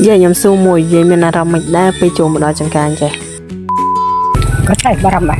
Giờ nhầm xu mùi vậy mình là mình đã bị chuồng một đôi chẳng can vậy. Có thể bà rầm bài.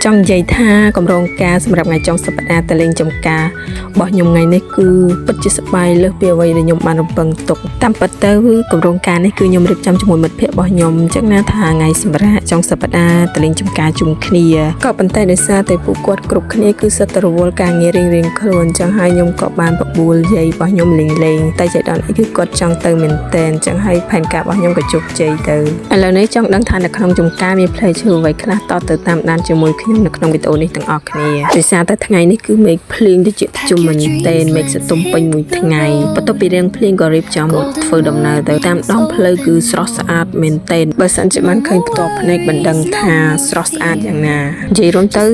Trong giày tha còn rong ca sầm rập ngày trong sập đá tê lên trong ca bỏ nhung ngày này cứ bất chỉ sập bay lướt bìa vậy để nhung bàn bằng tục tam bát tơ còn rong ca này cứ nhung được trong một mật phệ bỏ nhung chắc na thà ngày sầm rạ trong sập đá tê lên trong ca chung kia có bàn tay để xa tay phụ quạt group kia cứ sát tơ vol ca nghe riêng riêng khơi chẳng hai nhung có bàn bọc bùa giày bỏ nhung liền liền tay chạy đòn cứ quạt trong tơ mình tên chẳng hay phèn cả bỏ nhung cái chụp giày tơ lần này trong đăng thàn là không trong ca mi play chư vậy khá to từ tam đan cho mùi khi trong video nàyទាំងអស់គ្នាដោយសារតែថ្ងៃនេះគឺមេឃភ្លៀងទៅជាជុំមែនតែនមេឃសតុំពេញមួយថ្ងៃបន្ទាប់ពីរៀងភ្លៀងក៏រៀបចំធ្វើដំណើរទៅតាមដងផ្លូវគឺស្រស់ស្អាតមែនតែនបើសិនជាបានឃើញផ្ទាល់ភ្នែកមិនដឹងថាស្រស់ស្អាតយ៉ាងណានិយាយរួមទៅ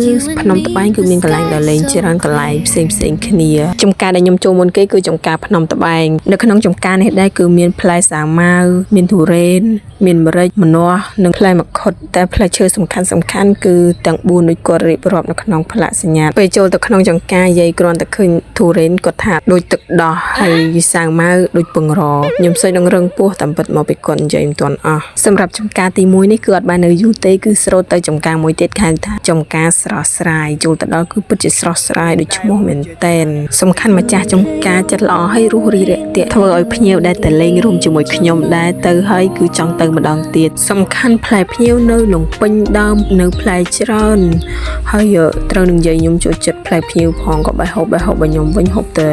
ភ្នំត្បែងគឺមានកន្លែងដ៏លេងច្រើនកន្លែងផ្សេងគ្នាចំការដែលខ្ញុំចូលមុនគេគឺចំការភ្នំត្បែងនៅក្នុងចំការនេះដែរគឺមានផ្លែសាវម៉ាវមានទុរេនមានម្រេចម្នាស់និងផ្លែមង្ឃុតតែផ្លែឈើសំខាន់គឺទាំង4ដូចគាត់រៀបរាប់នៅក្នុងផ្លាកសញ្ញាពេលចូលទៅក្នុងចង្ការយាយគ្រាន់តែឃើញធូរ៉េនគាត់ថាដូចទឹកដោះហើយវិសាវម៉ៅដូចពងរខ្ញុំស្អីនឹងរឹងពោះតាមពិតមកពីគាត់និយាយមិនទាន់អស់សម្រាប់ចង្ការទី1នេះគឺអត់បាននៅយូរទេគឺស្រូតទៅចង្ការមួយទៀតហៅថាចង្ការស្រស់ស្រាយចូលទៅដល់គឺពិតជាស្រស់ស្រាយដូចឈ្មោះមែនតែនសំខាន់ម្ចាស់ចង្ការចិត្តល្អហើយរស់រីរាក់ទាក់ធ្វើឲ្យភ្ញៀវដែលទៅលេងរួមជាមួយខ្ញុំដែរទៅហើយគឺចង់ទៅម្ដងទៀតសំខាន់ផ្លែភ្ញៀវនៅលំពេញដើមនៅផ្លែច្រើនហើយត្រូវនឹងនិយាយខ្ញុំចូលចិត្តផ្លែភ្ញៀវផងក៏បែហូបខ្ញុំវិញហូបតែ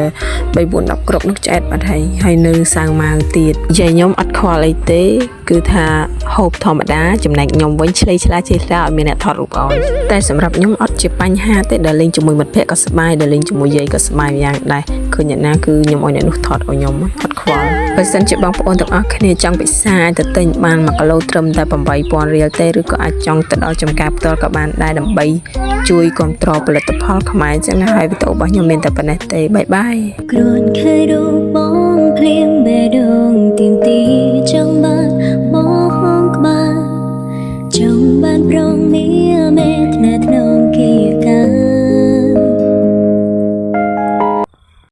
3 4 10គ្រាប់នឹងឆ្អែតបាត់ហើយនៅសាវម៉ាវទៀតយាយខ្ញុំអត់ខ្វល់អីទេគឺថាហូបធម្មតាចំណែកខ្ញុំវិញឆ្លេឆ្លាឲ្យមានអ្នកថតរូបឲ្យតែសម្រាប់ខ្ញុំអត់ជាបញ្ហាទេដល់លេងជាមួយមិត្តភ័ក្តិក៏សប្បាយដល់លេងជាមួយយាយក៏សប្បាយយ៉ាងដែរឃើញអ្នកណាគឺខ្ញុំឲ្យអ្នកនោះថតឲ្យខ្ញុំអត់ខ្វល់បើសិនជាបងប្អូនទាំងអស់គ្នាចង់ពិសាទៅទិញបាន1គីឡូត្រឹមតែ 8,000 រៀលទេឬក៏អាចចង់ទៅដល់ចំការផ្ទាល់ក៏បានដែរដើម្បីជួយគ្រប់គ្រងផលិតផលខ្មែរចឹងណាហើយវីដេអូរបស់ខ្ញុំមានតែប៉ុណ្ណេះទេបាយបាយគ្រាន់ខែរូបបងភ្លៀងបេះដូងទីមទីចង់បានមកក្បាលចង់បានប្រងនេះមេថ្ន